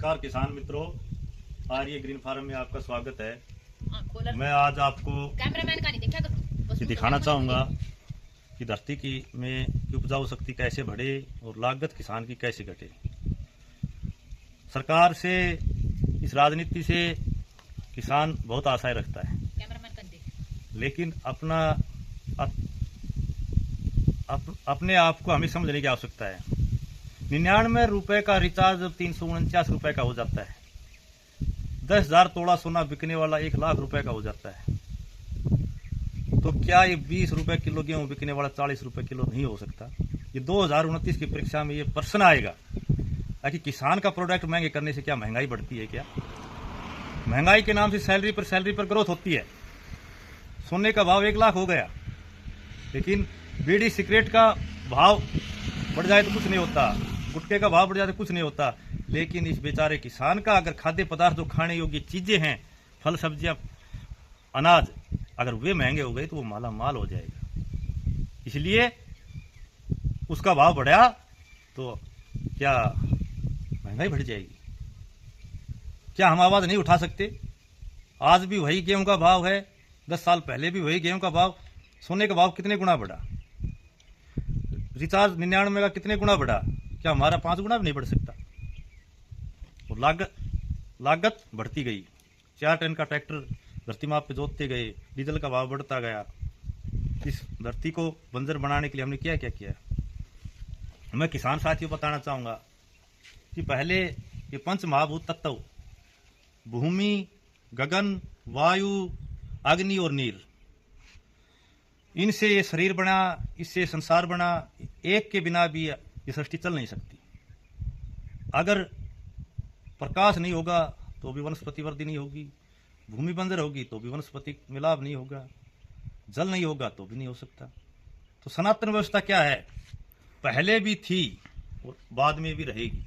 नमस्कार किसान मित्रों, आर्य ग्रीन फार्म में आपका स्वागत है। मैं आज आपको ये दिखाना चाहूँगा कि धरती की उपजाऊ शक्ति कैसे बढ़े और लागत किसान की कैसे घटे। सरकार से, इस राजनीति से किसान बहुत आशाएं रखता है, लेकिन अपने आप को हमें समझने की आवश्यकता है। 99 रुपए का रिचार्ज 349 रुपए का हो जाता है। 10,000 तोड़ा सोना बिकने वाला 1 लाख रुपए का हो जाता है। तो क्या ये 20 रुपए किलो गेहूं बिकने वाला 40 रुपए किलो नहीं हो सकता? ये 2029 की परीक्षा में ये प्रश्न आएगा ताकि किसान का प्रोडक्ट महंगे करने से क्या महंगाई बढ़ती है? क्या महंगाई के नाम से सैलरी पर ग्रोथ होती है? सोने का भाव 1 लाख हो गया, लेकिन बीड़ी सिगरेट का भाव बढ़ जाए तो कुछ नहीं होता, गुटखे का भाव बढ़ जाए तो कुछ नहीं होता। लेकिन इस बेचारे किसान का अगर खाद्य पदार्थ जो खाने योग्य चीजें हैं, फल सब्जियां, अनाज, अगर वे महंगे हो गए तो वो माला माल हो जाएगा। इसलिए उसका भाव बढ़ा तो क्या महंगाई बढ़ जाएगी? क्या हम आवाज नहीं उठा सकते? आज भी वही गेहूं का भाव है, 10 साल पहले भी वही गेहूं का भाव। सोने का भाव कितने गुना बढ़ा? रिचार्ज 99 का कितने गुना बढ़ा? क्या हमारा 5 गुना भी नहीं बढ़ सकता? और लागत बढ़ती गई। 4 टन का ट्रैक्टर धरती माप पे जोतते गए, डीजल का भाव बढ़ता गया। इस धरती को बंजर बनाने के लिए हमने क्या क्या किया? मैं किसान साथियों को बताना चाहूंगा कि पहले ये 5 महाभूत तत्व, भूमि, गगन, वायु, अग्नि और नीर, इनसे ये शरीर बना, इससे संसार बना। एक के बिना भी ये सृष्टि चल नहीं सकती। अगर प्रकाश नहीं होगा तो भी वनस्पति वृद्धि नहीं होगी, भूमि बंजर होगी तो भी वनस्पति मिलाप नहीं होगा, जल नहीं होगा तो भी नहीं हो सकता। तो सनातन व्यवस्था क्या है? पहले भी थी और बाद में भी रहेगी,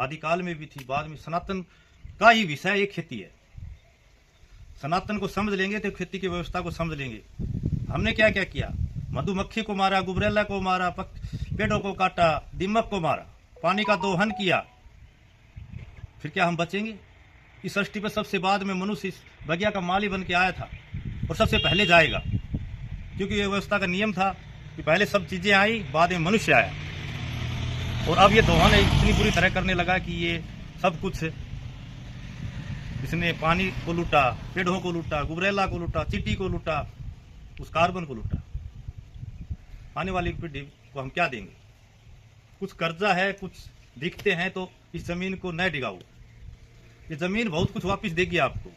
आदिकाल में भी थी, बाद में। सनातन का ही विषय एक खेती है। सनातन को समझ लेंगे तो खेती की व्यवस्था को समझ लेंगे। हमने क्या क्या किया? मधुमक्खी को मारा, गुबरेला को मारा, पेड़ों को काटा, दीमक को मारा, पानी का दोहन किया। फिर क्या हम बचेंगे? इस सृष्टि पर सबसे बाद में मनुष्य इस बगिया का माली बन के आया था और सबसे पहले जाएगा, क्योंकि ये व्यवस्था का नियम था कि पहले सब चीजें आई, बाद में मनुष्य आया। और अब ये दोहन इतनी बुरी तरह करने लगा कि ये सब कुछ इसने पानी को लूटा, पेड़ों को लूटा, गुबरेला को लूटा, चींटी को लूटा, उस कार्बन को लूटा। आने वाली पीढ़ी को हम क्या देंगे? कुछ कर्जा है, कुछ दिखते हैं, तो इस जमीन को न डिगाओ। ये जमीन बहुत कुछ वापस देगी आपको।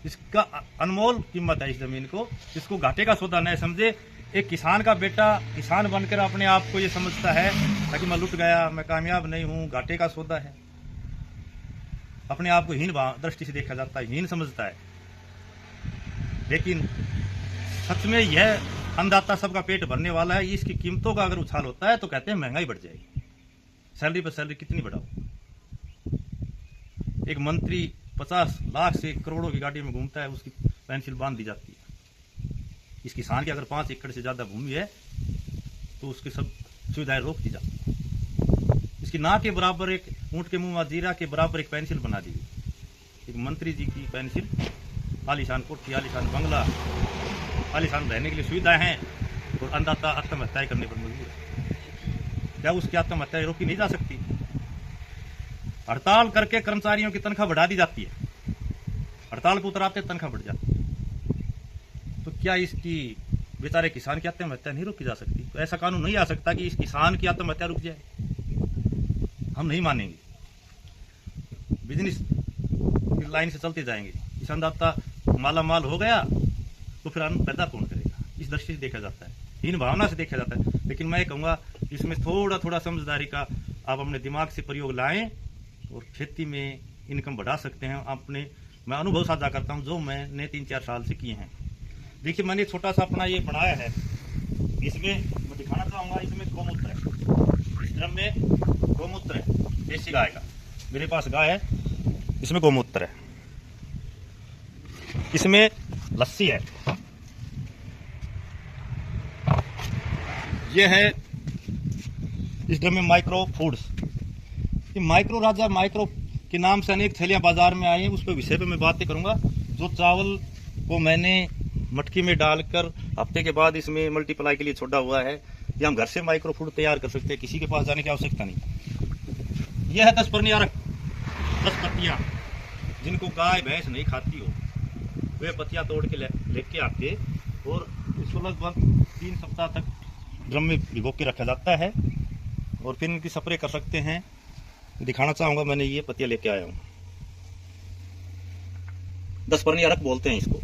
इसका अनमोल कीमत है इस जमीन को, जिसको घाटे का सौदा न समझे। एक किसान का बेटा किसान बनकर अपने आप को ये समझता है ताकि मैं लुट गया, मैं कामयाब नहीं हूं, घाटे का सौदा है। अपने आप को हीन दृष्टि से देखा जाता है, हीन समझता है। लेकिन सच में यह अन्नदाता सबका पेट भरने वाला है। इसकी कीमतों का अगर उछाल होता है तो कहते हैं महंगाई बढ़ जाएगी। सैलरी पर सैलरी कितनी बढ़ाओ? एक मंत्री 50 लाख से करोड़ों की गाड़ी में घूमता है, उसकी पेंसिल बांध दी जाती है। इस किसान की अगर 5 एकड़ से ज्यादा भूमि है तो उसकी सब सुविधाएं रोक दी जाती है। इसकी ना के बराबर, एक ऊंट के मुंह में जीरा के बराबर एक पेंसिल बना दी गई। एक मंत्री जी की पेंसिल, आलीशान कोठी, आलीशान बंगला, आलीशान रहने के लिए सुविधाएं हैं, और अन्नदाता आत्महत्याएं करने पर मजबूर है। क्या उसकी आत्महत्या रोकी नहीं जा सकती? हड़ताल करके कर्मचारियों की तनख्वाह बढ़ा दी जाती है, हड़ताल को उतराते तनख्वाह बढ़ जाती है। तो क्या इसकी बेचारे किसान की आत्महत्या नहीं रोकी जा सकती? तो ऐसा कानून नहीं आ सकता कि इस किसान की आत्महत्या रुक जाए। हम नहीं मानेंगे। बिजनेस की लाइन से चलते जाएंगे। इस अन्नदाता माला माल हो गया तो फिर अन्न पैदा कौन करेगा? इस दृष्टि से देखा जाता है, हीन भावना से देखा जाता है। लेकिन मैं कहूँगा इसमें थोड़ा थोड़ा समझदारी का आप अपने दिमाग से प्रयोग लाएं और खेती में इनकम बढ़ा सकते हैं। मैं अनुभव साझा करता हूँ जो मैंने 3-4 साल से किए हैं। देखिए, मैंने छोटा सा अपना ये बनाया है। इसमें मैं दिखाना चाहूँगा, इसमें गौमूत्र है। इस ड्रम में गौमूत्र है, देसी गाय का। मेरे पास गाय है, इसमें गौमूत्र है, इसमें लस्सी है, ये है इस ड्रम में माइक्रो फूड्स। ये माइक्रो राजा माइक्रो के नाम से अनेक थैलियां बाजार में आई हैं, उस पर विषय पे मैं बातें करूंगा। जो चावल को मैंने मटकी में डालकर हफ्ते के बाद इसमें मल्टीप्लाई के लिए छोड़ा हुआ है, ये हम घर से माइक्रो फूड तैयार कर सकते हैं, किसी के पास जाने की आवश्यकता नहीं। यह है 10 परनियारक, 10 पत्तियां जिनको गाय भैंस नहीं खाती हो, वे पत्तियां तोड़ के लेके आके और इसको लगभग 3 सप्ताह तक ड्रम में भिगो के रखा जाता है और फिर इनकी स्प्रे कर सकते हैं। दिखाना चाहूँगा, मैंने ये पत्तियां लेके आया हूँ। 10 परनियारक बोलते हैं इसको,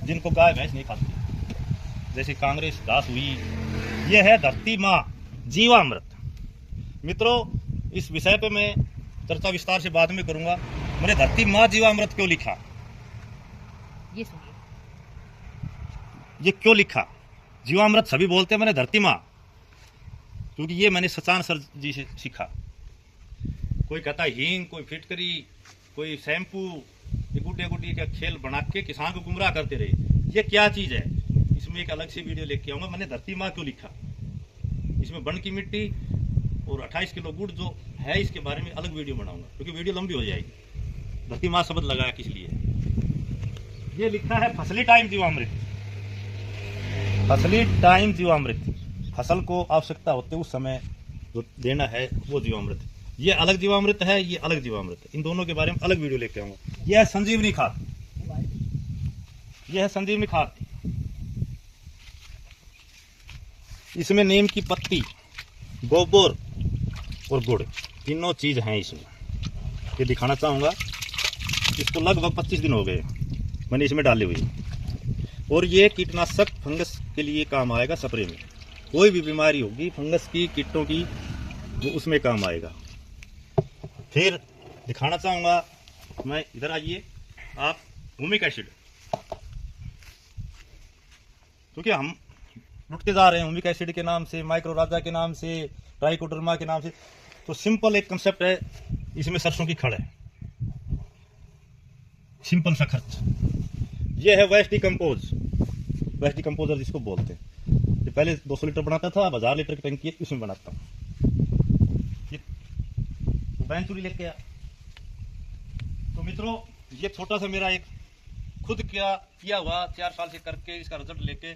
जिनको गाय भैंस नहीं खाती, जैसे कांग्रेस घास हुई। यह है धरती माँ जीवामृत। मित्रों, इस विषय पे मैं चर्चा विस्तार से बाद में करूंगा। मैंने धरती माँ जीवामृत क्यों लिखा, ये क्यों लिखा? जीवामृत सभी बोलते हैं, मैंने धरती माँ, क्योंकि ये मैंने सचान सर जी से सीखा। कोई कहता हींग, कोई फिटकरी, कोई शैम्पू, गुड्डे गुड्डी का खेल बना के किसान को गुमराह करते रहे। ये क्या चीज है, इसमें एक अलग से वीडियो लेके आऊंगा। मैंने धरती माँ क्यों लिखा, इसमें बन की मिट्टी और 28 किलो गुड़ जो है, इसके बारे में अलग वीडियो बनाऊंगा, क्योंकि वीडियो लंबी हो जाएगी। धरती माँ शब्द लगाया किस लिए? ये लिखा है फसली टाइम जीवामृत, फसली टाइम जीवामृत। फसल को आवश्यकता होते उस समय जो देना है वो जीवामृत। ये अलग जीवामृत है, ये अलग जीवामृत है। इन दोनों के बारे में अलग वीडियो लेके आऊंगा। यह है संजीवनी खाद, यह है संजीवनी खाद। इसमें नीम की पत्ती, गोबर और गुड़, तीनों चीज हैं इसमें। ये दिखाना चाहूंगा। इसको लगभग 25 दिन हो गए मैंने इसमें डाले हुए, और ये कीटनाशक फंगस के लिए काम आएगा। स्प्रे में कोई भी बीमारी होगी फंगस की, कीटों की, वो उसमें काम आएगा। फिर दिखाना चाहूंगा मैं, इधर आइए आप, ह्यूमिक एसिड, क्योंकि हम लुटते जा रहे हैं ह्यूमिक एसिड के नाम से, माइक्रो राजा के नाम से, ट्राइकोडर्मा के नाम से। तो सिंपल एक कंसेप्ट है, इसमें सरसों की खड़ है, सिंपल सा खर्च। ये है वेस्ट डिकम्पोज, वेस्ट डिकम्पोजर जिसको बोलते हैं। ये पहले 200 लीटर बनाता था, अब 1000 लीटर की टंकी है, इसमें बनाता हूँ। ये बैंचुरी लेके आया। तो मित्रों, ये छोटा सा मेरा एक खुद किया हुआ 4 साल से करके इसका रिजल्ट लेके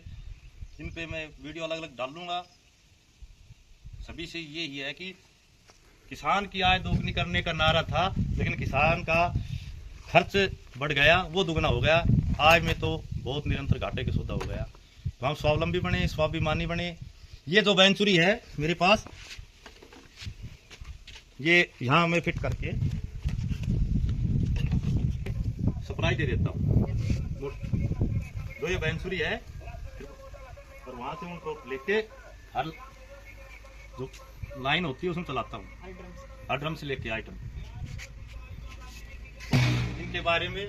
इन पे मैं वीडियो अलग अलग डाल लूंगा। सभी से ये ही है कि किसान की आय दोगुनी करने का नारा था, लेकिन किसान का खर्च बढ़ गया, वो दुगना हो गया। आय में तो बहुत निरंतर घाटे के सौदा हो गया। तो हम स्वावलंबी बने, स्वाभिमानी बने। ये जो बैंचुरी है मेरे पास, ये यहाँ मैं फिट करके सप्लाई दे देता हूँ। जो ये बैंचुरी है, और वहां से उनको लेके हर जो लाइन होती है उसमें चलाता हूँ, हर ड्रम से लेके आइटम। इनके बारे में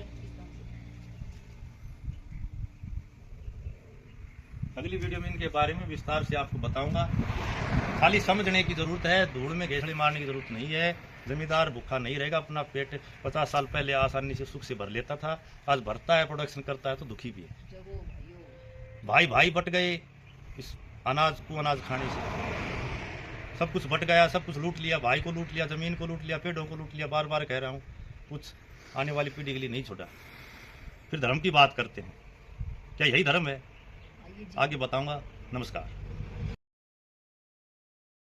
अगली वीडियो में इनके बारे में विस्तार से आपको बताऊंगा। खाली समझने की जरूरत है, धूल में घेसड़े मारने की जरूरत नहीं है। जमींदार भूखा नहीं रहेगा, अपना पेट 50 साल पहले आसानी से सुख से भर लेता था, आज भरता है, प्रोडक्शन करता है तो दुखी भी है। भाई भाई बट गए इस अनाज को, अनाज खाने से सब कुछ बट गया, सब कुछ लूट लिया, भाई को लूट लिया, जमीन को लूट लिया, पेड़ों को लूट लिया। बार बार कह रहा हूँ, कुछ आने वाली पीढ़ी के लिए नहीं छोड़ा। फिर धर्म की बात करते हैं, क्या यही धर्म है? आगे बताऊंगा। नमस्कार।